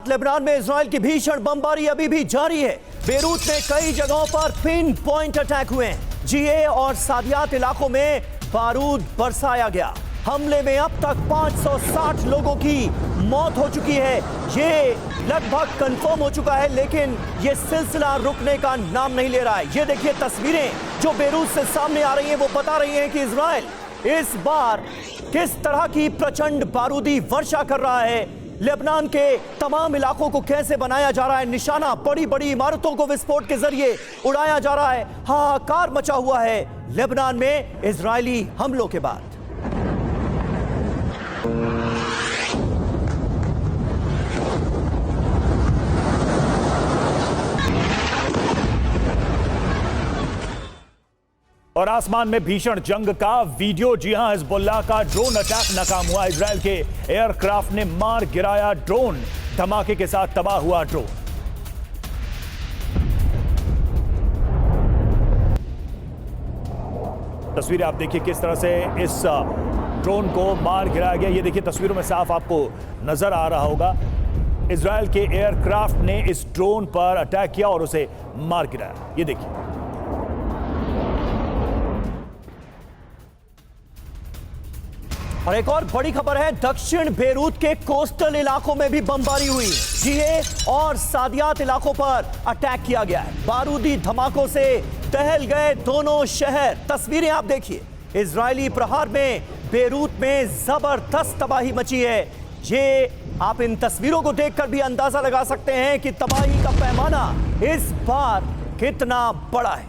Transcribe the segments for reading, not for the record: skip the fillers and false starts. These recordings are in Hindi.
लेबनान में इजराइल की भीषण बमबारी अभी भी जारी है। बेरूत में कई जगहों पर पिन पॉइंट अटैक हुए हैं। जीए और सादियात इलाकों में बारूद बरसाया गया। हमले में अब तक 560 लोगों की मौत हो चुकी है। ये लगभग कंफर्म हो चुका है, लेकिन ये सिलसिला रुकने का नाम नहीं ले रहा है। ये देखिए तस्वीरें जो बेरूत से सामने आ रही हैं, वो बता रही हैं कि इजराइल इस बार किस तरह की प्रचंड बारूदी वर्षा कर रहा है। लेबनान के तमाम इलाकों को कैसे बनाया जा रहा है निशाना। बड़ी बड़ी इमारतों को विस्फोट के जरिए उड़ाया जा रहा है। हाहाकार मचा हुआ है लेबनान में इजरायली हमलों के बाद। और आसमान में भीषण जंग का वीडियो। जी हां, हिजबुल्लाह का ड्रोन अटैक नाकाम हुआ। इजराइल के एयरक्राफ्ट ने मार गिराया ड्रोन। धमाके के साथ तबाह हुआ ड्रोन। तस्वीरें आप देखिए किस तरह से इस ड्रोन को मार गिराया गया। ये देखिए तस्वीरों में साफ आपको नजर आ रहा होगा। इजराइल के एयरक्राफ्ट ने इस ड्रोन पर अटैक किया और उसे मार गिराया। ये देखिए। और एक और बड़ी खबर है, दक्षिण बेरूत के कोस्टल इलाकों में भी बमबारी हुई। जीए और सादियात इलाकों पर अटैक किया गया है। बारूदी धमाकों से दहल गए दोनों शहर। तस्वीरें आप देखिए। इजरायली प्रहार में बेरूत में जबरदस्त तबाही मची है। ये आप इन तस्वीरों को देखकर भी अंदाजा लगा सकते हैं कि तबाही का पैमाना इस बार कितना बड़ा है।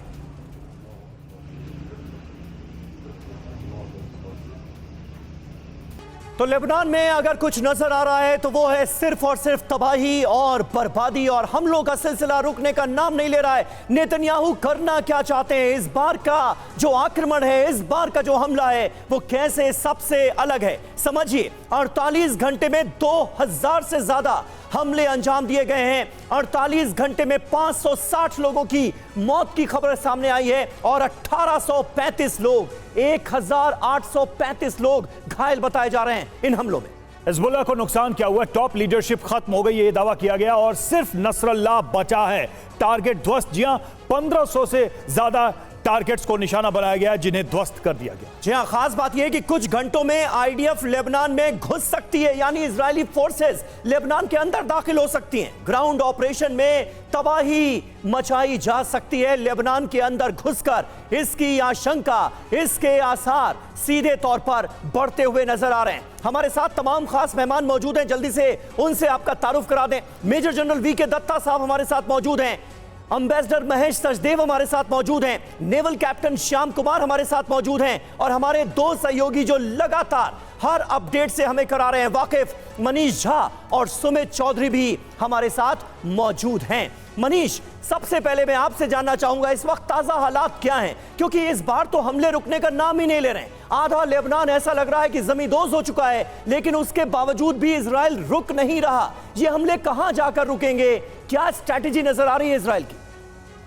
तो लेबनान में अगर कुछ नजर आ रहा है तो वो है सिर्फ और सिर्फ तबाही और बर्बादी, और हमलों का सिलसिला रुकने का नाम नहीं ले रहा है। नेतन्याहू करना क्या चाहते हैं? इस बार का जो आक्रमण है, इस बार का जो हमला है, वो कैसे सबसे अलग है समझिए। 48 घंटे में 2000 से ज्यादा हमले अंजाम दिए गए हैं। 48 घंटे में 560 लोगों की मौत की खबर सामने आई है और 1835 लोग 1835 लोग घायल बताए जा रहे हैं इन हमलों में। हिजबुल्लाह को नुकसान क्या हुआ? टॉप लीडरशिप खत्म हो गई, ये दावा किया गया और सिर्फ नसरल्लाह बचा है। टारगेट ध्वस्त। जी हां, 1500 से ज्यादा टारगेट्स को निशाना बनाया गया जिन्हें ध्वस्त कर दिया गया। जी हां, खास बात यह है कि कुछ घंटों में आईडीएफ लेबनान में घुस सकती है, यानी इजरायली फोर्सेस लेबनान के अंदर दाखिल हो सकती हैं। ग्राउंड ऑपरेशन में तबाही मचाई जा सकती है लेबनान के अंदर घुसकर। इसकी आशंका, इसके आसार सीधे तौर पर बढ़ते हुए नजर आ रहे हैं। हमारे साथ तमाम खास मेहमान मौजूद हैं, जल्दी से उनसे आपका तारुफ करा दें। मेजर जनरल वी के दत्ता साहब हमारे साथ मौजूद हैं। एम्बेसडर महेश सचदेव हमारे साथ मौजूद हैं। नेवल कैप्टन श्याम कुमार हमारे साथ मौजूद हैं। और हमारे दो सहयोगी जो लगातार हर अपडेट से हमें करा रहे हैं, वाकिफ मनीष झा और सुमित चौधरी भी हमारे साथ मौजूद हैं। मनीष, सबसे पहले मैं आपसे जानना चाहूंगा इस वक्त ताजा हालात क्या हैं, क्योंकि इस बार तो हमले रुकने का नाम ही नहीं ले रहे हैं। आधा लेबनान ऐसा लग रहा है कि जमींदोज हो चुका है, लेकिन उसके बावजूद भी इजराइल रुक नहीं रहा। ये हमले कहां जाकर रुकेंगे? क्या स्ट्रैटेजी नजर आ रही है इजराइल की?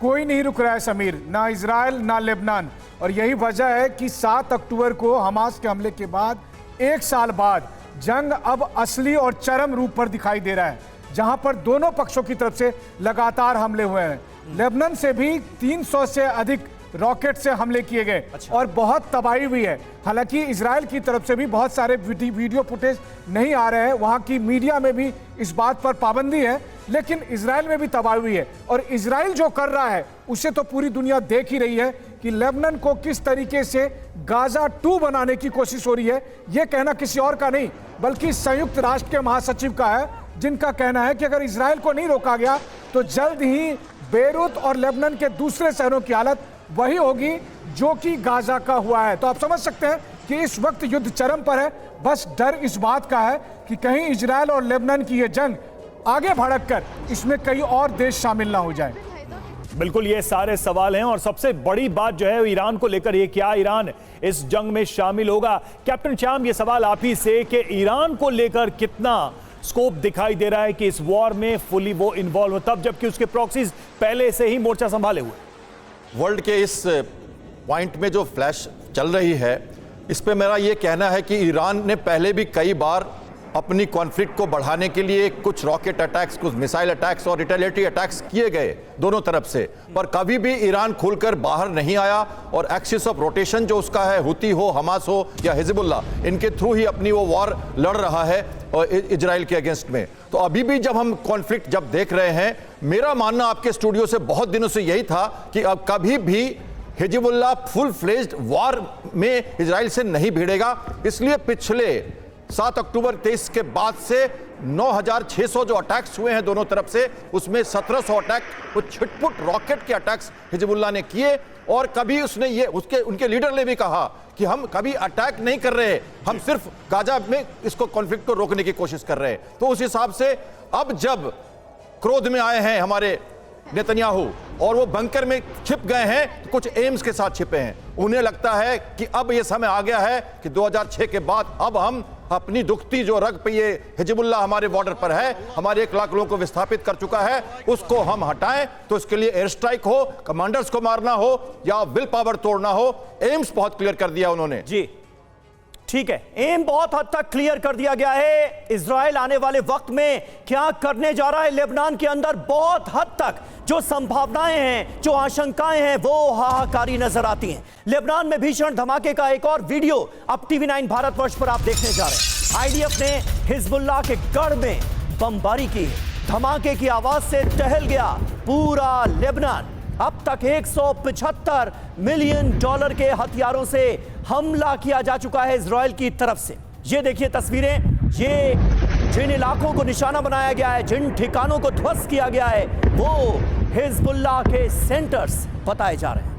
कोई नहीं रुक रहा है समीर, ना इजराइल ना लेबनान। और यही वजह है कि 7 अक्टूबर को हमास के हमले के बाद 1 साल बाद जंग अब असली और चरम रूप पर दिखाई दे रहा है, जहां पर दोनों पक्षों की तरफ से लगातार हमले हुए हैं। लेबनान से भी 300 से अधिक रॉकेट से हमले किए गए और बहुत तबाही हुई है। हालांकि इजराइल की तरफ से भी बहुत सारे वीडियो फुटेज नहीं आ रहे हैं, वहां की मीडिया में भी इस बात पर पाबंदी है, लेकिन इजराइल में भी तबाही हुई है। और इजराइल जो कर रहा है उसे तो पूरी दुनिया देख ही रही है कि लेबनान को किस तरीके से गाजा 2 बनाने की कोशिश हो रही है। यह कहना किसी और का नहीं बल्कि संयुक्त राष्ट्र के महासचिव का है, जिनका कहना है कि अगर इजराइल को नहीं रोका गया तो जल्द ही बेरूत और लेबनान के दूसरे शहरों की हालत वही होगी जो कि गाजा का हुआ है। तो आप समझ सकते हैं कि इस वक्त युद्ध चरम पर है। बस डर इस बात का है कि कहीं इजराइल और लेबनान की यह जंग आगे भड़ककर इसमें कई और देश शामिल ना हो जाए। बिल्कुल, ये सारे सवाल हैं और सबसे बड़ी बात जो है ईरान को लेकर, ये क्या ईरान इस जंग में शामिल होगा? कैप्टन श्याम, ये सवाल आप ही से कि ईरान को लेकर कितना स्कोप दिखाई दे रहा है कि इस वॉर में फुली वो इन्वॉल्व हो, तब जबकि उसके प्रॉक्सीज पहले से ही मोर्चा संभाले हुए। वर्ल्ड के इस पॉइंट में जो फ्लैश चल रही है, इस पे मेरा ये कहना है कि ईरान ने पहले भी कई बार अपनी कॉन्फ्लिक्ट को बढ़ाने के लिए कुछ रॉकेट अटैक्स, कुछ मिसाइल अटैक्स और रिटेलिएटरी अटैक्स किए गए दोनों तरफ से, पर कभी भी ईरान खुलकर बाहर नहीं आया और एक्सिस ऑफ रोटेशन जो उसका है, हुती हो, हमास हो या हिजबुल्लाह, इनके थ्रू ही अपनी वो वॉर लड़ रहा है इजराइल के अगेंस्ट में। तो अभी भी जब हम कॉन्फ्लिक्ट जब देख रहे हैं, मेरा मानना आपके स्टूडियो से बहुत दिनों से यही था कि अब कभी भी हिजबुल्लाह फुल फ्लेज्ड वॉर में इजराइल से नहीं भिड़ेगा। इसलिए पिछले 7 अक्टूबर 23 के बाद से 9,600 जो अटैक्स हुए हैं दोनों तरफ से, उसमें 1700 अटैक कुछ छिटपुट रॉकेट के अटैक्स हिजबुल्लाह ने किए। और कभी उसने ये उनके लीडर ने भी कहा कि हम कभी अटैक नहीं कर रहे, हम सिर्फ गाजा में इसको कॉन्फ्लिक्ट को रोकने की कोशिश कर रहे हैं। तो उस हिसाब से अब जब क्रोध में आए हैं हमारे नेतन्याहू और वो बंकर में छिप गए हैं, तो कुछ एम्स के साथ छिपे हैं, उन्हें लगता है कि अब ये समय आ गया है कि 2006 के बाद अब हम अपनी दुखती जो रग पे ये हिजबुल्लाह हमारे बॉर्डर पर है, हमारे 1 लाख लोगों को विस्थापित कर चुका है, उसको हम हटाएं। तो इसके लिए एयर स्ट्राइक हो, कमांडर्स को मारना हो या विल पावर तोड़ना हो, एम्स बहुत क्लियर कर दिया उन्होंने। जी ठीक है, एम बहुत हद तक क्लियर कर दिया गया है। इजराइल आने वाले वक्त में क्या करने जा रहा है लेबनान के अंदर, बहुत हद तक जो संभावनाएं हैं, जो आशंकाएं हैं, वो हाहाकारी नजर आती हैं। लेबनान में भीषण धमाके का एक और वीडियो अब TV9 भारतवर्ष पर आप देखने जा रहे हैं। आईडीएफ ने हिजबुल्लाह के गढ़ में बमबारी की है। धमाके की आवाज से टहल गया पूरा लेबनान। अब तक $175 मिलियन के हथियारों से हमला किया जा चुका है इजराइल की तरफ से। ये देखिए तस्वीरें, ये जिन इलाकों को निशाना बनाया गया है, जिन ठिकानों को ध्वस्त किया गया है, वो हिजबुल्लाह के सेंटर्स बताए जा रहे हैं।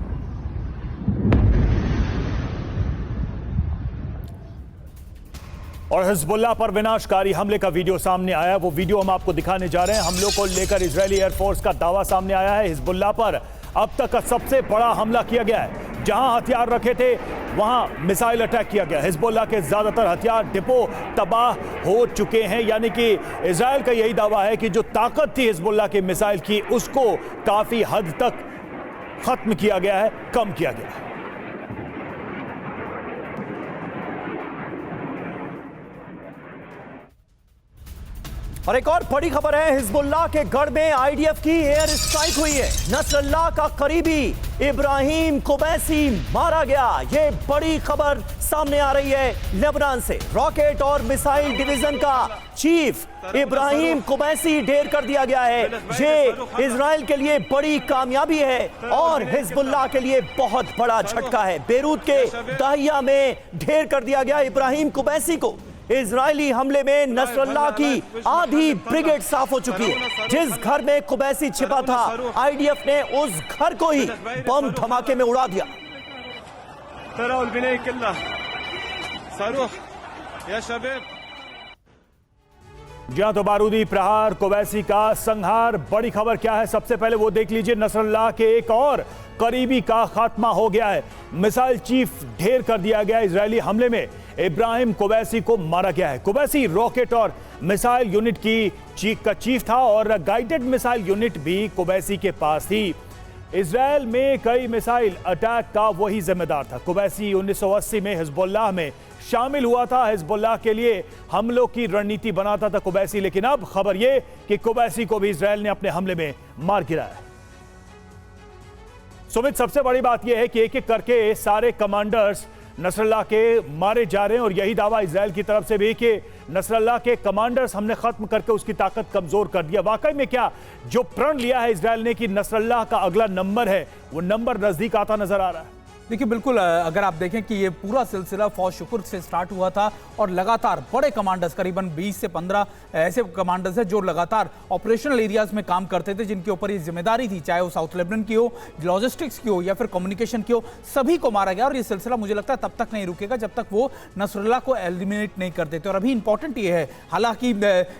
और हिजबुल्लाह पर विनाशकारी हमले का वीडियो सामने आया, वो वीडियो हम आपको दिखाने जा रहे हैं। हमलों को लेकर इजरायली एयरफोर्स का दावा सामने आया है। हिजबुल्लाह पर अब तक का सबसे बड़ा हमला किया गया है। जहां हथियार रखे थे वहां मिसाइल अटैक किया गया। हिजबुल्लाह के ज्यादातर हथियार डिपो तबाह हो चुके हैं, यानी कि इजराइल का यही दावा है कि जो ताकत थी हिजबुल्लाह के मिसाइल की, उसको काफी हद तक खत्म किया गया है, कम किया गया है। और एक और बड़ी खबर है, हिजबुल्लाह के गढ़ में आईडीएफ की एयर स्ट्राइक हुई है। नसरल्लाह का करीबी इब्राहिम कुबैसी मारा गया। ये बड़ी खबर सामने आ रही है लेबनान से। रॉकेट और मिसाइल डिवीजन का चीफ इब्राहिम कुबैसी ढेर कर दिया गया है। ये इजराइल के लिए बड़ी कामयाबी है और हिजबुल्लाह के लिए बहुत बड़ा झटका है। बेरूत के दाहिया में ढेर कर दिया गया इब्राहिम कुबैसी को। इजरायली हमले में नसरल्लाह की आधी ब्रिगेड साफ हो चुकी है। जिस घर में कुबैसी छिपा था, आईडीएफ ने उस घर को ही बम धमाके में उड़ा दिया। जहां तो बारूदी प्रहार, कुबैसी का संहार। बड़ी खबर क्या है, सबसे पहले वो देख लीजिए। नसरल्लाह के एक और करीबी का खात्मा हो गया है। मिसाइल चीफ ढेर कर दिया गया। इजरायली हमले में इब्राहिम कुबैसी को मारा गया है। कुबैसी रॉकेट और मिसाइल यूनिट की चीफ था और गाइडेड मिसाइल यूनिट भी कुबैसी के पास थी। इजरायल में कई मिसाइल अटैक का वही जिम्मेदार था। कुबैसी 1980 में हिजबुल्लाह में शामिल हुआ था। हिजबुल्लाह के लिए हमलों की रणनीति बनाता था कुबैसी, लेकिन अब खबर यह कि कुबैसी को भी इजरायल ने अपने हमले में मार गिराया। सुमित, सबसे बड़ी बात यह है कि एक एक करके सारे कमांडर्स नसरल्लाह के मारे जा रहे हैं और यही दावा इजरायल की तरफ से भी कि नसरल्लाह के कमांडर्स हमने खत्म करके उसकी ताकत कमजोर कर दिया। वाकई में क्या जो प्रण लिया है इजरायल ने कि नसरल्लाह का अगला नंबर है, वो नंबर नजदीक आता नजर आ रहा है? देखिए बिल्कुल, अगर आप देखें कि ये पूरा सिलसिला फौज शुक्र से स्टार्ट हुआ था और लगातार बड़े कमांडर्स, करीबन 20 से 15 ऐसे कमांडर्स हैं जो लगातार ऑपरेशनल एरियाज में काम करते थे, जिनके ऊपर ये जिम्मेदारी थी, चाहे वो साउथ लेबनान की हो, लॉजिस्टिक्स की हो या फिर कम्युनिकेशन की हो, सभी को मारा गया। और ये सिलसिला मुझे लगता है तब तक नहीं रुकेगा जब तक वो नसरुल्लाह को एलिमिनेट नहीं कर देते। और अभी इंपॉर्टेंट ये है, हालांकि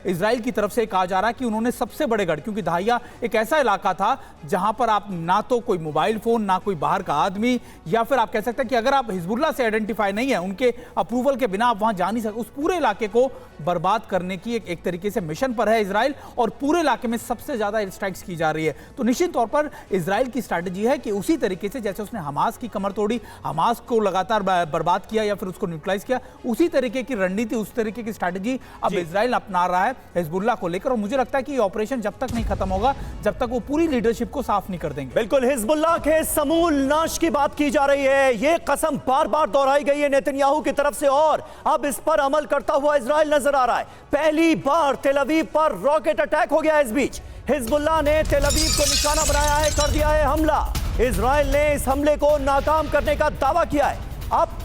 इजराइल की तरफ से कहा जा रहा है कि उन्होंने सबसे बड़े गढ़, क्योंकि दाहिया एक ऐसा इलाका था जहां पर आप ना तो कोई मोबाइल फोन, ना कोई बाहर का आदमी या फिर आप कह सकते हैं कि अगर आप हिजबुल्लाह से आइडेंटिफाई नहीं है, उनके अप्रूवल के बिना आप वहां जा नहीं सकते। उस पूरे इलाके को बर्बाद करने की एक तरीके से मिशन पर है इजराइल, और पूरे इलाके में सबसे ज्यादा एयर स्ट्राइक्स की जा रही है। तो निश्चित तौर पर इजराइल की स्ट्रैटेजी है कि उसी तरीके से जैसे उसने हमास की कमर तोड़ी, हमास को लगातार बर्बाद किया या फिर उसको न्यूट्रलाइज किया, उसी तरीके की रणनीति, उस तरीके की स्ट्रैटेजी अब इजराइल अपना रहा है हिजबुल्लाह को लेकर। और मुझे लगता है कि ये ऑपरेशन जब तक नहीं खत्म होगा, जब तक वो पूरी लीडरशिप को साफ नहीं कर देंगे। बिल्कुल, हिजबुल्लाह के समूल नाश की बात की जा रही है। यह कसम बार बार दोहराई गई है नेतन्याहू की तरफ से, और अब इस पर अमल करता हुआ इजराइल नजर आ रहा है। पहली बार तेल अवीव पर रॉकेट अटैक हो गया। इस बीच हिजबुल्लाह ने तेल अवीव को निशाना बनाया है, कर दिया है हमला। इजराइल ने इस हमले को नाकाम करने का दावा किया है। अब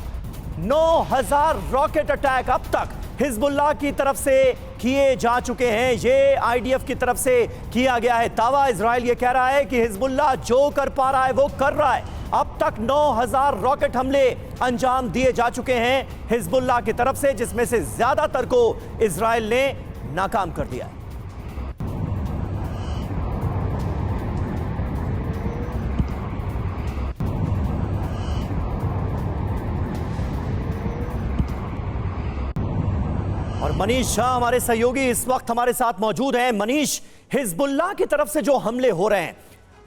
9000 रॉकेट अटैक अब तक हिजबुल्लाह की तरफ से किए जा चुके हैं। ये आईडीएफ की तरफ से किया गया है दावा। इजराइल ये कह रहा है कि हिजबुल्लाह जो कर पा रहा है वो कर रहा है। अब तक 9000 रॉकेट हमले अंजाम दिए जा चुके हैं हिजबुल्लाह की तरफ से, जिसमें से ज्यादातर को इजराइल ने नाकाम कर दिया है। और मनीष शाह हमारे सहयोगी इस वक्त हमारे साथ मौजूद हैं। मनीष, हिजबुल्लाह की तरफ से जो हमले हो रहे हैं,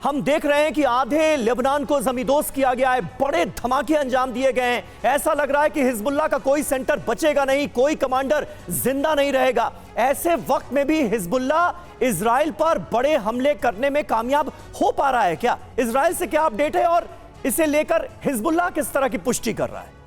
हम देख रहे हैं कि आधे लेबनान को जमींदोज किया गया है, बड़े धमाके अंजाम दिए गए हैं। ऐसा लग रहा है कि हिजबुल्लाह का कोई सेंटर बचेगा नहीं, कोई कमांडर जिंदा नहीं रहेगा। ऐसे वक्त में भी हिजबुल्लाह इजराइल पर बड़े हमले करने में कामयाब हो पा रहा है क्या? इजराइल से क्या अपडेट है और इसे लेकर हिजबुल्लाह किस तरह की पुष्टि कर रहा है?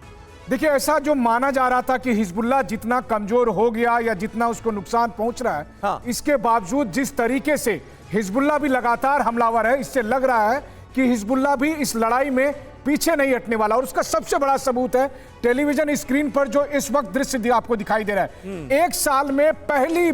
देखिए, ऐसा जो माना जा रहा था कि हिजबुल्लाह जितना कमजोर हो गया या जितना उसको नुकसान पहुंच रहा है, हाँ। इसके बावजूद जिस तरीके से हिजबुल्लाह भी लगातार हमलावर है, इससे लग रहा है कि हिजबुल्लाह भी इस लड़ाई में पीछे नहीं हटने वाला। और उसका सबसे बड़ा सबूत है टेलीविजन स्क्रीन पर जो इस वक्त दृश्य आपको दिखाई दे रहा है। एक साल में पहली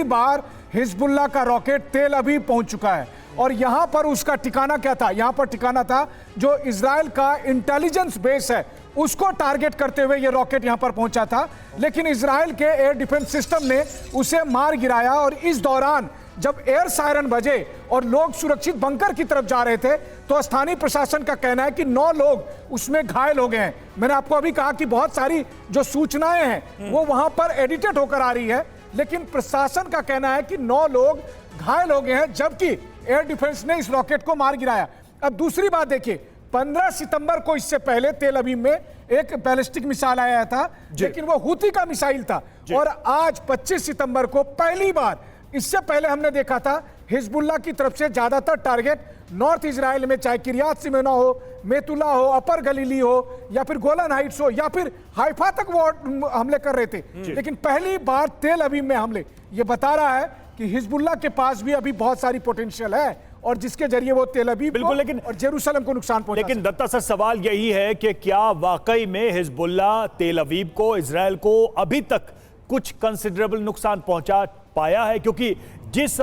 बार हिजबुल्लाह का रॉकेट तेल अवीव पहुंच चुका है। और यहां पर उसका ठिकाना क्या था? यहां पर ठिकाना था जो इजराइल का इंटेलिजेंस बेस है, उसको टारगेट करते हुए यह रॉकेट यहां पर पहुंचा था। लेकिन इजराइल के एयर डिफेंस सिस्टम ने उसे मार गिराया। और इस दौरान जब एयर सायरन बजे और लोग सुरक्षित बंकर की तरफ जा रहे थे, तो स्थानीय प्रशासन का कहना है कि 9 लोग उसमें घायल हो गए हैं। मैंने आपको अभी कहा कि बहुत सारी जो सूचनाएं हैं वो वहां पर एडिटेड होकर आ रही है, लेकिन प्रशासन का कहना है कि 9 लोग घायल हो गए हैं, जबकि एयर डिफेंस ने इस रॉकेट को मार गिराया। अब दूसरी बात देखिए, 15 सितंबर को इससे पहले तेल अवीव में एक बैलिस्टिक मिसाइल आया था, लेकिन वो हुती का मिसाइल था। और आज 25 सितंबर को पहली बार, इससे पहले हमने देखा था हिजबुल्लाह की तरफ से ज्यादातर टारगेट नॉर्थ इजराइल में, चाहे किरियात सिमेना हो, मेतुला हो, अपर गलीली हो, या फिर गोलन हाइट्स हो, या फिर हाइफा तक वो हमले कर रहे थे। लेकिन पहली बार तेल अवीव में हमले, ये बता रहा है कि हिजबुल्लाह के पास भी अभी बहुत सारी पोटेंशियल है, और जिसके जरिए वो तेल अवीव बिल्कुल, लेकिन और जेरूसलम को नुकसान पहुंचा। लेकिन दत्ता सर, सवाल यही है कि क्या वाकई में हिजबुल्लाह तेल अवीव को, इजराइल को अभी तक कुछ कंसिडरेबल नुकसान पहुंचा पाया है? क्योंकि जिस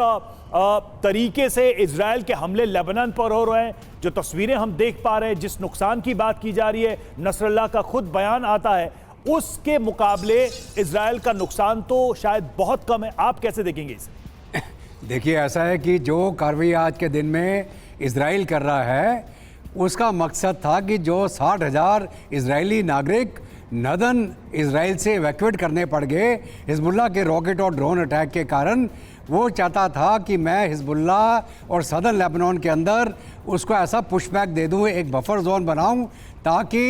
तरीके से इजराइल के हमले लेबनान पर हो रहे हैं, जो तस्वीरें हम देख पा रहे हैं, जिस नुकसान की बात की जा रही है, नसरल्लाह का खुद बयान आता है, उसके मुकाबले इजराइल का नुकसान तो शायद बहुत कम है। आप कैसे देखेंगे इसे? देखिए, ऐसा है कि जो कार्रवाई आज के दिन में इजराइल कर रहा है, उसका मकसद था कि जो 60,000 इजरायली नागरिक नदन इजराइल से इवैक्यूएट करने पड़ गए हिजबुल्लाह के रॉकेट और ड्रोन अटैक के कारण, वो चाहता था कि मैं हिजबुल्लाह और सदर्न लेबनान के अंदर उसको ऐसा पुशबैक दे दूँ, एक बफर जोन बनाऊँ, ताकि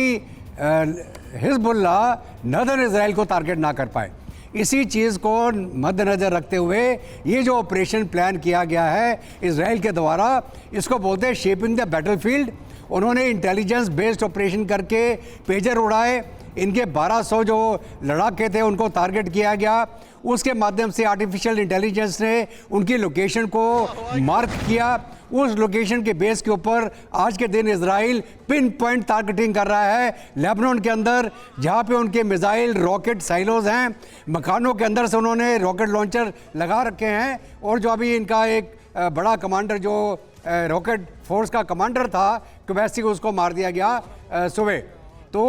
हिजबुल्लाह नदर्न इजराइल को टारगेट ना कर पाए। इसी चीज़ को मद्देनज़र रखते हुए ये जो ऑपरेशन प्लान किया गया है इजराइल के द्वारा, इसको बोलते हैं शेपिंग द बैटलफील्ड। उन्होंने इंटेलिजेंस बेस्ड ऑपरेशन करके पेजर उड़ाए, इनके 1200 जो लड़ाके थे उनको टारगेट किया गया। उसके माध्यम से आर्टिफिशियल इंटेलिजेंस ने उनकी लोकेशन को मार्क किया। उस लोकेशन के बेस के ऊपर आज के दिन इजराइल पिन पॉइंट टारगेटिंग कर रहा है लेबनान के अंदर, जहां पे उनके मिसाइल रॉकेट साइलोज हैं। मकानों के अंदर से उन्होंने रॉकेट लॉन्चर लगा रखे हैं। और जो अभी इनका एक बड़ा कमांडर, जो रॉकेट फोर्स का कमांडर था, क्वेसी, उसको मार दिया गया सुबह। तो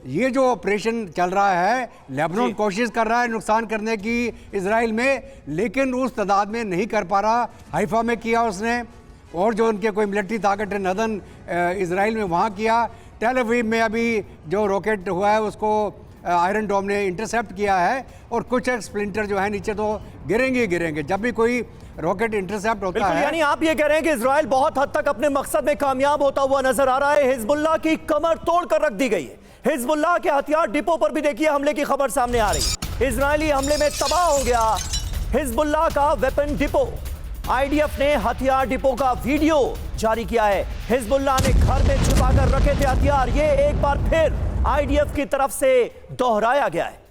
ये जो ऑपरेशन चल रहा है, लेबनान कोशिश कर रहा है नुकसान करने की इजराइल में, लेकिन उस तादाद में नहीं कर पा रहा। हाइफा में किया उसने, और जो उनके कोई मिलिट्री ताकत है नदन इजराइल में, वहाँ किया। टेल अवीव में अभी जो रॉकेट हुआ है उसको आयरन डोम ने इंटरसेप्ट किया है, और कुछ स्प्लिंटर जो है नीचे तो गिरेंगे ही गिरेंगे जब भी कोई रॉकेट इंटरसेप्ट होता है। यानी आप ये कह रहे हैं कि इजराइल बहुत हद तक अपने मकसद में कामयाब होता हुआ नजर आ रहा है। हिजबुल्लाह की कमर तोड़ कर रख दी गई है। हिजबुल्लाह के हथियार डिपो पर भी देखिए हमले की खबर सामने आ रही है। इजरायली हमले में तबाह हो गया हिजबुल्लाह का वेपन डिपो। आईडीएफ ने हथियार डिपो का वीडियो जारी किया है। हिजबुल्लाह ने घर में छुपाकर रखे थे हथियार, ये एक बार फिर आईडीएफ की तरफ से दोहराया गया है।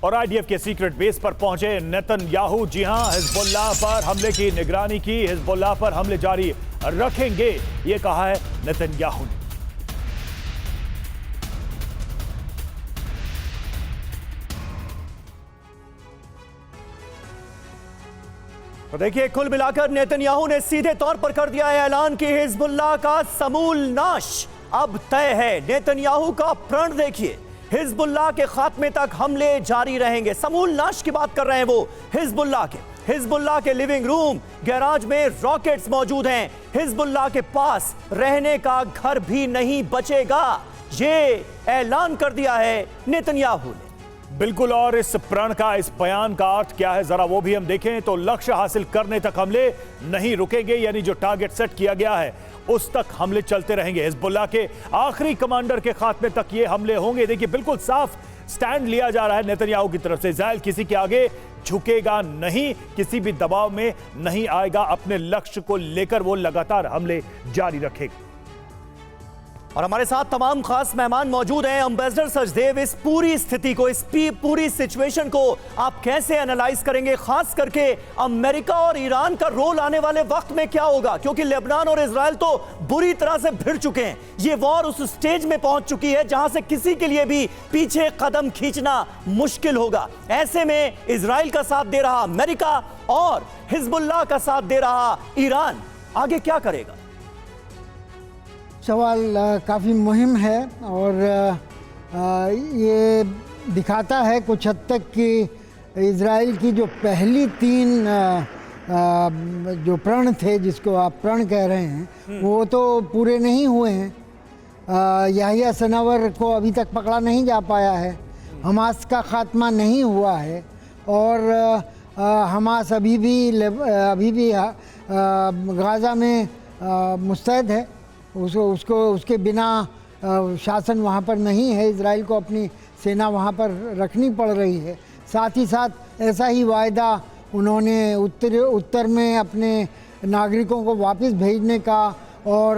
और आईडीएफ के सीक्रेट बेस पर पहुंचे नेतन्याहू। जी हां, हिजबुल्लाह पर हमले की निगरानी की, हिजबुल्लाह पर हमले जारी रखेंगे, यह कहा है नेतन्याहू ने। तो देखिए, कुल मिलाकर नेतन्याहू ने सीधे तौर पर कर दिया है ऐलान कि हिजबुल्लाह का समूल नाश अब तय है। नेतन्याहू का प्रण देखिए, हिजबुल्लाह के खात्मे तक हमले जारी रहेंगे। समूल नाश की बात कर रहे हैं वो हिजबुल्लाह के लिविंग रूम, गैराज में रॉकेट्स मौजूद हैं। हिजबुल्लाह के पास रहने का घर भी नहीं बचेगा, ये ऐलान कर दिया है नेतन्याहू ने। बिल्कुल, और इस प्रण का, इस बयान का अर्थ क्या है जरा वो भी हम देखें तो लक्ष्य हासिल करने तक हमले नहीं रुकेंगे, यानी जो टारगेट सेट किया गया है उस तक हमले चलते रहेंगे। हिजबुल्लाह के आखिरी कमांडर के खात्मे तक ये हमले होंगे। देखिए, बिल्कुल साफ स्टैंड लिया जा रहा है नेतन्याहू की तरफ से। इजराइल किसी के आगे झुकेगा नहीं, किसी भी दबाव में नहीं आएगा, अपने लक्ष्य को लेकर वो लगातार हमले जारी रखेगा। और हमारे साथ तमाम खास मेहमान मौजूद हैं। एम्बेसडर सचदेव, इस पूरी स्थिति को, इस पूरी सिचुएशन को आप कैसे एनालाइज करेंगे? खास करके अमेरिका और ईरान का रोल आने वाले वक्त में क्या होगा, क्योंकि लेबनान और इजराइल तो बुरी तरह से भिड़ चुके हैं। ये वॉर उस स्टेज में पहुंच चुकी है जहां से किसी के लिए भी पीछे कदम खींचना मुश्किल होगा। ऐसे में इजराइल का साथ दे रहा अमेरिका और हिजबुल्लाह का साथ दे रहा ईरान आगे क्या करेगा? सवाल काफ़ी मुहिम है और ये दिखाता है कुछ हद तक कि इजराइल की जो पहली 3 जो प्रण थे, जिसको आप प्रण कह रहे हैं, वो तो पूरे नहीं हुए हैं। याहिया सिनवार को अभी तक पकड़ा नहीं जा पाया है, हमास का खात्मा नहीं हुआ है, और हमास अभी भी गाज़ा में मुस्तैद है। उसके बिना शासन वहाँ पर नहीं है। इजराइल को अपनी सेना वहाँ पर रखनी पड़ रही है। साथ ही साथ ऐसा ही वायदा उन्होंने उत्तर में अपने नागरिकों को वापस भेजने का और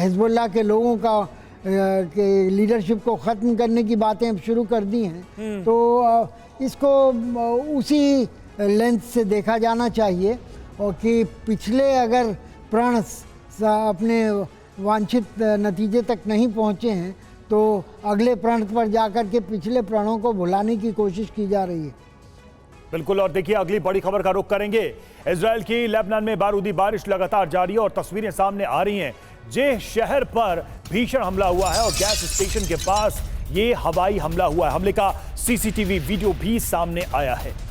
हिजबुल्लाह के लोगों का के लीडरशिप को ख़त्म करने की बातें अब शुरू कर दी हैं। तो इसको उसी लेंस से देखा जाना चाहिए, और कि पिछले अगर प्रण अपने वांछित नतीजे तक नहीं पहुंचे हैं तो अगले प्रण पर जाकर के पिछले प्रणों को भुलाने की कोशिश की जा रही है। बिल्कुल, और देखिए अगली बड़ी खबर का रुख करेंगे। इजराइल की लेबनान में बारूदी बारिश लगातार जारी है और तस्वीरें सामने आ रही हैं। जे शहर पर भीषण हमला हुआ है और गैस स्टेशन के पास ये हवाई हमला हुआ है। हमले का सीसीटीवी वीडियो भी सामने आया है।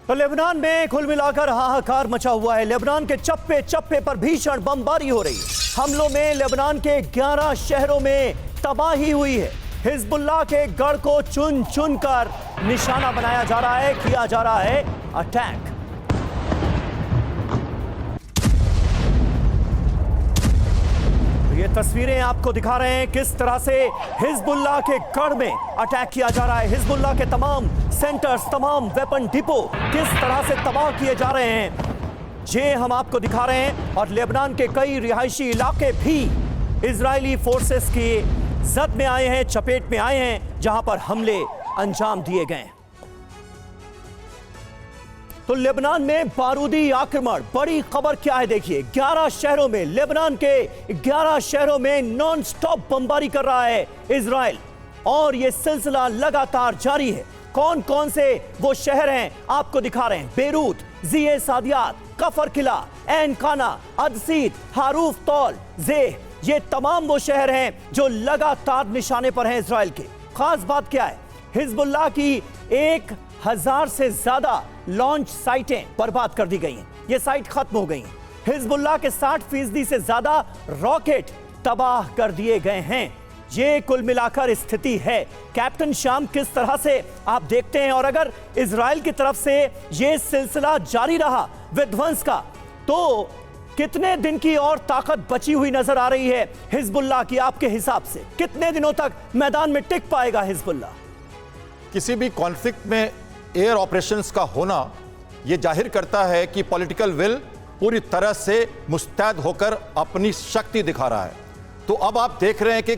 तो लेबनान में कुल मिलाकर हाहाकार मचा हुआ है। लेबनान के चप्पे चप्पे पर भीषण बमबारी हो रही है। हमलों में लेबनान के 11 शहरों में तबाही हुई है। हिजबुल्लाह के गढ़ को चुन चुन कर निशाना बनाया जा रहा है, किया जा रहा है अटैक। ये तस्वीरें आपको दिखा रहे हैं किस तरह से हिजबुल्लाह के गढ़ में अटैक किया जा रहा है। हिजबुल्लाह के तमाम सेंटर्स, तमाम वेपन डिपो किस तरह से तबाह किए जा रहे हैं, ये हम आपको दिखा रहे हैं। और लेबनान के कई रिहायशी इलाके भी इजरायली फोर्सेस की जद में आए हैं, चपेट में आए हैं, जहां पर हमले अंजाम दिए गए। तो लेबनान में बारूदी आक्रमण, बड़ी खबर क्या है देखिए। 11 शहरों में, लेबनान के 11 शहरों में नॉन स्टॉप बमबारी कर रहा है इजराइल। और यह सिलसिला लगातार जारी है। कौन कौन से वो शहर हैं आपको दिखा रहे हैं। बेरूत, ज़िये सादियात, कफर किला, ऐन काना, अदसीत, हारूफ तौल, ज़ेह, ये तमाम वो शहर हैं जो लगातार निशाने पर हैं इजराइल के। खास बात क्या है, हिजबुल्लाह की 1000 से ज्यादा लॉन्च साइटें बर्बाद कर दी गई हैं। ये साइट खत्म हो गई हैं। हिजबुल्लाह के 60% से ज्यादा रॉकेट तबाह कर दिए गए हैं। ये कुल मिलाकर स्थिति है। कैप्टन शाम किस तरह से आप देखते हैं, और अगर इजराइल की तरफ से ये सिलसिला जारी रहा विध्वंस का, तो कितने दिन की और ताकत बची हुई नजर आ रही है हिजबुल्लाह की आपके हिसाब से? कितने दिनों तक मैदान में टिक पाएगा हिजबुल्लाह? किसी भी कॉन्फ्लिक्ट में एयर ऑपरेशंस का होना यह जाहिर करता है कि पॉलिटिकल विल पूरी तरह से मुस्तैद होकर अपनी शक्ति दिखा रहा है। तो अब आप देख रहे हैं कि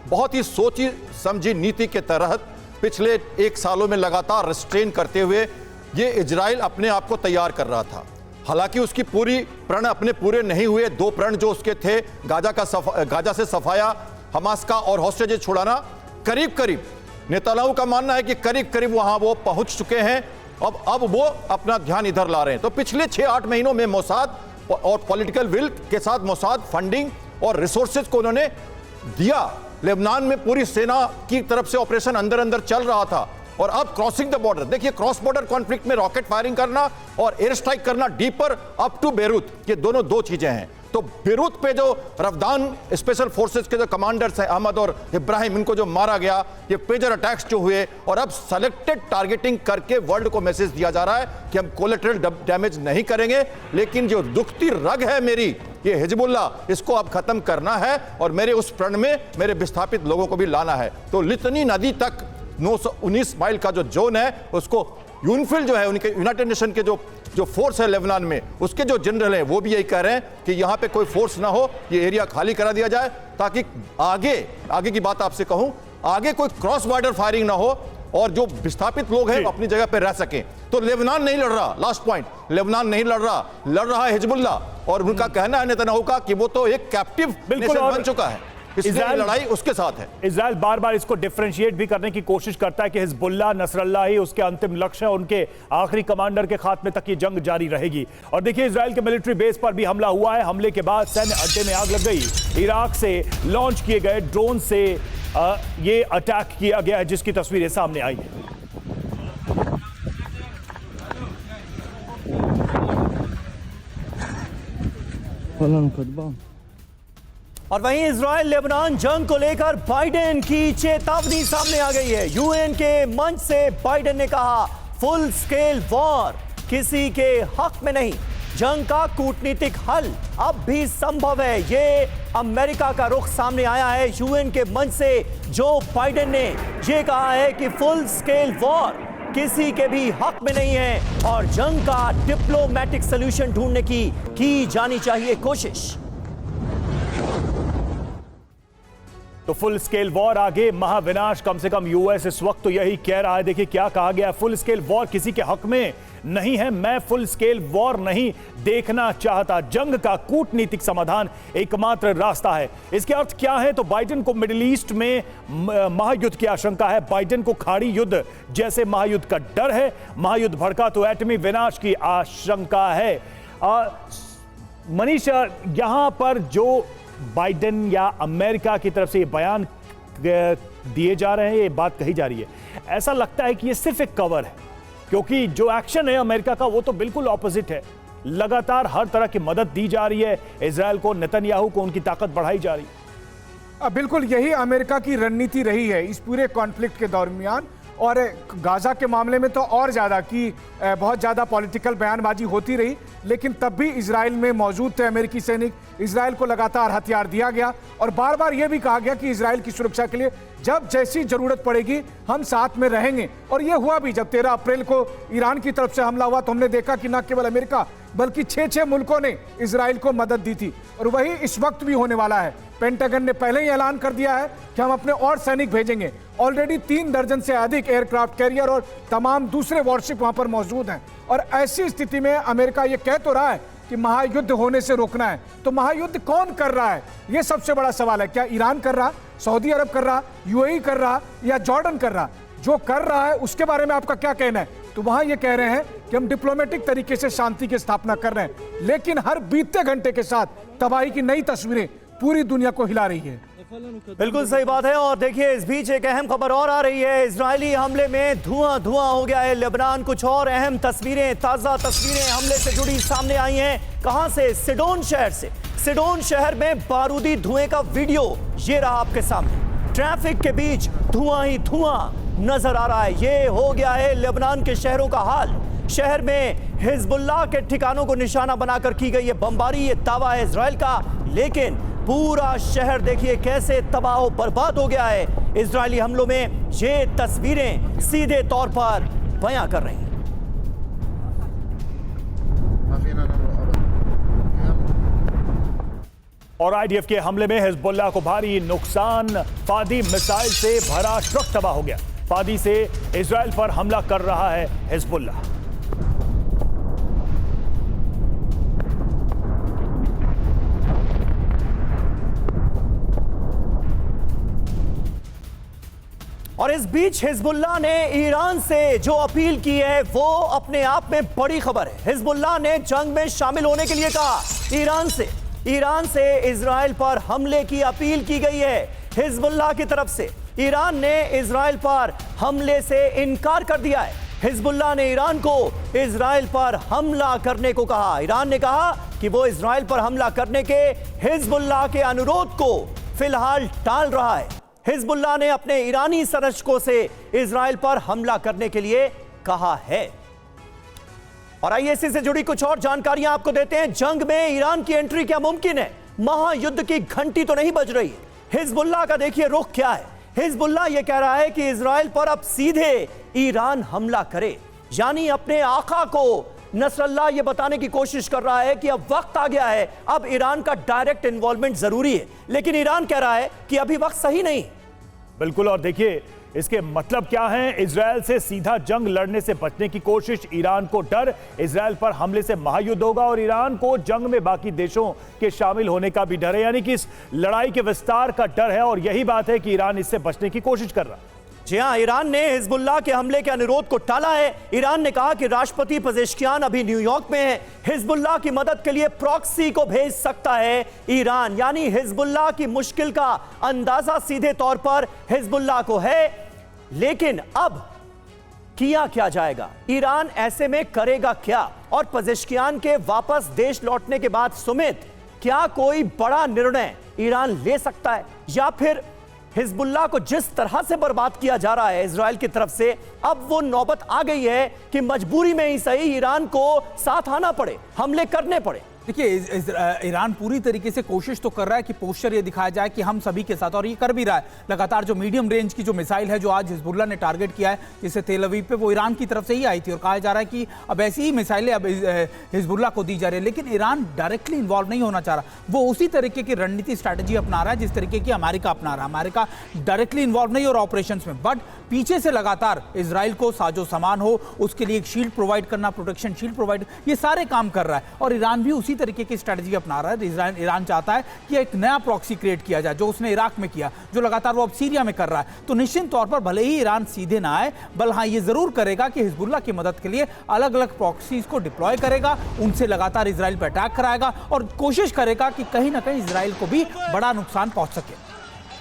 बहुत ही सोची समझी नीति के तहत पिछले 1 सालों में लगातार रिस्ट्रेन करते हुए ये इजराइल अपने आप को तैयार कर रहा था। हालांकि उसकी पूरी प्रण अपने पूरे नहीं हुए। 2 प्रण जो उसके थे, गाजा से सफाया, हमास का और हॉस्टेजेस छुड़ाना, करीब करीब नेतन्याहू का मानना है कि करीब करीब वहां वो पहुंच चुके हैं। अब वो अपना ध्यान इधर ला रहे हैं। तो पिछले 6-8 महीनों में मोसाद और पॉलिटिकल विल के साथ मोसाद फंडिंग और रिसोर्सेज को उन्होंने दिया। लेबनान में पूरी सेना की तरफ से ऑपरेशन अंदर अंदर चल रहा था। और अब क्रॉसिंग द बॉर्डर, देखिए क्रॉस बॉर्डर कॉन्फ्लिक्ट में रॉकेट फायरिंग करना और एयर स्ट्राइक करना डीपर अप टू बेरूत, ये दोनों 2 चीजें हैं। तो बेरूत पे जो रफदान स्पेशल फोर्सेस के जो कमांडर्स हैं अहमद और इब्राहिम, इनको जो मारा गया, ये पेजर अटैक्स जो हुए, और अब सेलेक्टेड टारगेटिंग करके वर्ल्ड को मैसेज दिया जा रहा है कि हम कोलेटरल डैमेज नहीं करेंगे, लेकिन जो दुखती रग है मेरी, ये हिजबुल्लाह, इसको अब खत्म करना है और मेरे उस प्रण में मेरे विस्थापित लोगों को भी लाना है। तो लितनी नदी तक 919 माइल का जो जोन है, उसको यूनफिल जो है, उनके यूनाइटेड नेशन के जो फोर्स है लेबनान में, उसके जो जनरल हैं वो भी यही कह रहे हैं कि यहां पे कोई फोर्स ना हो, ये एरिया खाली करा दिया जाए, ताकि आगे की बात आपसे कहूं, आगे कोई क्रॉस बॉर्डर फायरिंग ना हो और जो विस्थापित लोग हैं अपनी जगह पे रह सकें। तो लेबनान नहीं लड़ रहा, लास्ट पॉइंट, लेबनान नहीं लड़ रहा है हिजबुल्लाह। और उनका कहना है नेतन्याहू का कि वो तो एक कैप्टिव नेशन बन चुका है, इसलिए लड़ाई उसके साथ है। इजराइल बार बार इसको डिफरेंशिएट भी करने की कोशिश करता है कि हिजबुल्लाह, नसरल्लाह ही उसके अंतिम लक्ष्य है, उनके आखिरी कमांडर के खात्मे तक ये जंग जारी रहेगी। और देखिए इजराइल के मिलिट्री बेस पर भी हमला हुआ है। हमले के बाद सैन्य अड्डे में आग लग गई। इराक से लॉन्च किए गए ड्रोन से ये अटैक किया गया है, जिसकी तस्वीरें सामने आई है। और वहीं इजराइल लेबनान जंग को लेकर बाइडेन की चेतावनी सामने आ गई है। यूएन के मंच से बाइडेन ने कहा, फुल स्केल वॉर किसी के हक में नहीं, जंग का कूटनीतिक हल अब भी संभव है। ये अमेरिका का रुख सामने आया है यूएन के मंच से। जो बाइडेन ने ये कहा है कि फुल स्केल वॉर किसी के भी हक में नहीं है और जंग का डिप्लोमेटिक सॉल्यूशन ढूंढने की जानी चाहिए कोशिश। तो फुल स्केल वॉर आगे महाविनाश, कम से कम यूएस इस वक्त तो यही कह रहा है। देखिए क्या कहा गया, फुल स्केल वॉर किसी के हक में नहीं है, मैं फुल स्केल वॉर नहीं देखना चाहता, जंग का कूटनीतिक समाधान एकमात्र रास्ता है। इसके अर्थ क्या है? तो बाइडेन को मिडिल ईस्ट में महायुद्ध की आशंका है, बाइडेन को खाड़ी युद्ध जैसे महायुद्ध का डर है, महायुद्ध भड़का तो एटमी विनाश की आशंका है। मनीष, यहां पर जो बाइडेन या अमेरिका की तरफ से ये बयान दिए जा रहे हैं, ये बात कही जा रही है, ऐसा लगता है कि ये सिर्फ एक कवर है, क्योंकि जो एक्शन है अमेरिका का वो तो बिल्कुल ऑपोजिट है। लगातार हर तरह की मदद दी जा रही है इजराइल को, नेतन्याहू को उनकी ताकत बढ़ाई जा रही है। बिल्कुल यही अमेरिका की रणनीति रही है इस पूरे कॉन्फ्लिक्ट के दरमियान। और गाजा के मामले में तो और ज़्यादा कि बहुत ज़्यादा पॉलिटिकल बयानबाजी होती रही, लेकिन तब भी इजराइल में मौजूद थे अमेरिकी सैनिक, इजराइल को लगातार हथियार दिया गया और बार बार यह भी कहा गया कि इजराइल की सुरक्षा के लिए जब जैसी जरूरत पड़ेगी हम साथ में रहेंगे। और यह हुआ भी। जब 13 अप्रैल को ईरान की तरफ से हमला हुआ तो हमने देखा कि न केवल अमेरिका बल्कि 6 मुल्कों ने इजराइल को मदद दी थी, और वही इस वक्त भी होने वाला है। पेंटागन ने पहले ही ऐलान कर दिया है कि हम अपने और सैनिक भेजेंगे। ऑलरेडी 3 दर्जन से अधिक एयरक्राफ्ट कैरियर और तमाम दूसरे वॉरशिप वहां पर मौजूद हैं। और ऐसी स्थिति में अमेरिका ये कह तो रहा है कि महायुद्ध होने से रोकना है, तो महायुद्ध कौन कर रहा है, यह सबसे बड़ा सवाल है। क्या ईरान कर रहा, सऊदी अरब कर रहा, यूएई कर रहा, या जॉर्डन कर रहा? जो कर रहा है उसके बारे में आपका क्या कहना है? तो वहां ये कह रहे हैं कि हम डिप्लोमेटिक तरीके से शांति की स्थापना कर रहे हैं, लेकिन हर बीतते घंटे के साथ तबाही की नई तस्वीरें पूरी दुनिया को हिला रही है। बिल्कुल सही बात है। और देखिए, इस बीच एक अहम खबर और आ रही है। इजरायली हमले में धुआं धुआं हो गया है लेबनान। कुछ और अहम तस्वीरें, ताजा तस्वीरें हमले से जुड़ी सामने आई हैं। कहां से? सिडोन शहर से। सिडोन शहर में बारूदी धुएं का वीडियो ये रहा आपके सामने। ट्रैफिक के बीच धुआं ही धुआं नजर आ रहा है। ये हो गया है लेबनान के शहरों का हाल। शहर में हिजबुल्लाह के ठिकानों को निशाना बनाकर की गई है बमबारी, ये दावा है इजराइल का। लेकिन पूरा शहर देखिए कैसे तबाह बर्बाद हो गया है इजरायली हमलों में। ये तस्वीरें सीधे तौर पर बयां कर रही हैं। और आईडीएफ के हमले में हिजबुल्लाह को भारी नुकसान। फादी मिसाइल से भरा ट्रक तबाह हो गया। फादी से इजराइल पर हमला कर रहा है हिजबुल्लाह। और इस बीच हिजबुल्लाह ने ईरान से जो अपील की है वो अपने आप में बड़ी खबर है। हिजबुल्लाह ने जंग में शामिल होने के लिए कहा ईरान से इजराइल पर हमले की अपील की गई है हिजबुल्लाह की तरफ से। ईरान ने इजराइल पर हमले से इनकार कर दिया है। हिजबुल्लाह ने ईरान को इजराइल पर हमला करने को कहा। ईरान ने कहा कि वो इजराइल पर हमला करने के हिजबुल्लाह के अनुरोध को फिलहाल टाल रहा है। हिजबुल्लाह ने अपने ईरानी संरक्षकों से इजराइल पर हमला करने के लिए कहा है। और आइए इसी से जुड़ी कुछ और जानकारियां आपको देते हैं। जंग में ईरान की एंट्री क्या मुमकिन है? महायुद्ध की घंटी तो नहीं बज रही है। हिजबुल्लाह का देखिए रुख क्या है। हिजबुल्लाह यह कह रहा है कि इजराइल पर अब सीधे ईरान हमला करे, यानी अपने आका को नसरल्लाह ये बताने की कोशिश कर रहा है कि अब वक्त आ गया है, अब ईरान का डायरेक्ट इन्वॉल्वमेंट जरूरी है। लेकिन ईरान कह रहा है कि अभी वक्त सही नहीं। बिल्कुल। और देखिए इसके मतलब क्या है? इजराइल से सीधा जंग लड़ने से बचने की कोशिश, ईरान को डर इजराइल पर हमले से महायुद्ध होगा, और ईरान को जंग में बाकी देशों के शामिल होने का भी डर है, यानी कि इस लड़ाई के विस्तार का डर है। और यही बात है कि ईरान इससे बचने की कोशिश कर रहा है। जी हां, ईरान ने हिजबुल्लाह के हमले के अनुरोध को टाला है। ईरान ने कहा कि राष्ट्रपति पेजेश्कियान अभी न्यूयॉर्क में है, हिजबुल्लाह की मदद के लिए प्रॉक्सी को भेज सकता है ईरान। यानी हिजबुल्लाह की मुश्किल का अंदाजा सीधे तौर पर हिजबुल्लाह को है। लेकिन अब किया क्या जाएगा? ईरान ऐसे में करेगा क्या? और पेजेश्कियान के वापस देश लौटने के बाद सुमित, क्या कोई बड़ा निर्णय ईरान ले सकता है, या फिर हिजबुल्लाह को जिस तरह से बर्बाद किया जा रहा है इजराइल की तरफ से, अब वो नौबत आ गई है कि मजबूरी में ही सही ईरान को साथ आना पड़े, हमले करने पड़े? देखिए, ईरान पूरी तरीके से कोशिश तो कर रहा है कि पोस्चर ये दिखाया जाए कि हम सभी के साथ, और ये कर भी रहा है लगातार। जो मीडियम रेंज की जो मिसाइल है जो आज हिजबुल्लाह ने टारगेट किया है जिससे तेल अवीव पे, वो ईरान की तरफ से ही आई थी, और कहा जा रहा है कि अब ऐसी ही मिसाइलें अब हिजबुल्लाह को दी जा रही है। लेकिन ईरान डायरेक्टली इन्वॉल्व नहीं होना चाह रहा। वो उसी तरीके की रणनीति स्ट्रैटेजी अपना रहा है जिस तरीके की अमेरिका अपना रहा है। अमेरिका डायरेक्टली इन्वॉल्व नहीं हो रहा ऑपरेशन में, बट पीछे से लगातार इजराइल को साजो सामान हो, उसके लिए एक शील्ड प्रोवाइड करना, प्रोटेक्शन शील्ड प्रोवाइड, ये सारे काम कर रहा है। और ईरान भी उसी तरीके की स्ट्रैटेजी अपना रहा है। ईरान चाहता है कि एक नया प्रॉक्सी क्रिएट किया जाए, जो उसने इराक में किया, जो लगातार वो अब सीरिया में कर रहा है। तो निश्चित तौर पर भले ही ईरान सीधे ना आए, बल हाँ ये जरूर करेगा कि हिजबुल्लाह की मदद के लिए अलग अलग प्रॉक्सीज को डिप्लॉय करेगा, उनसे लगातार इजराइल पर अटैक कराएगा, और कोशिश करेगा कि कहीं ना कहीं इजराइल को भी बड़ा नुकसान पहुंच सके।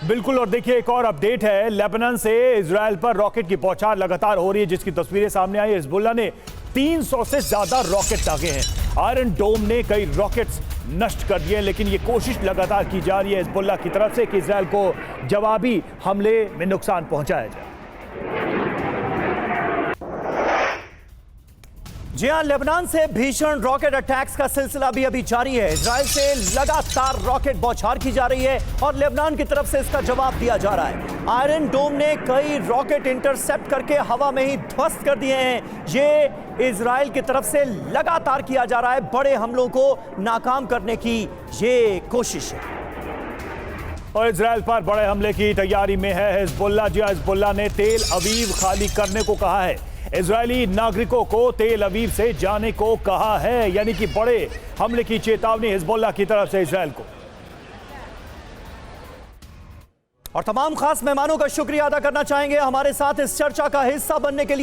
बिल्कुल। और देखिए एक और अपडेट है, लेबनान से इजराइल पर रॉकेट की बौछार लगातार हो रही है, जिसकी तस्वीरें सामने आई। हिजबुल्लाह ने 300 से ज्यादा रॉकेट दागे हैं। आयरन डोम ने कई रॉकेट्स नष्ट कर दिए, लेकिन ये कोशिश लगातार की जा रही है हिजबुल्लाह की तरफ से कि इजराइल को जवाबी हमले में नुकसान पहुंचाया जाए। जी हां, लेबनान से भीषण रॉकेट अटैक्स का सिलसिला भी अभी जारी है। इजराइल से लगातार रॉकेट बौछार की जा रही है और लेबनान की तरफ से इसका जवाब दिया जा रहा है। आयरन डोम ने कई रॉकेट इंटरसेप्ट करके हवा में ही ध्वस्त कर दिए हैं। ये इजराइल की तरफ से लगातार किया जा रहा है बड़े हमलों को नाकाम करने की ये कोशिश है। और इजराइल पर बड़े हमले की तैयारी में है हिजबुल्लाह। जी हिजबुल्लाह ने तेल अवीव खाली करने को कहा है। इजरायली नागरिकों को तेल अवीव से जाने को कहा है, यानी कि बड़े हमले की चेतावनी हिजबुल्लाह की तरफ से इजरायल को। और तमाम खास मेहमानों का शुक्रिया अदा करना चाहेंगे हमारे साथ इस चर्चा का हिस्सा बनने के लिए।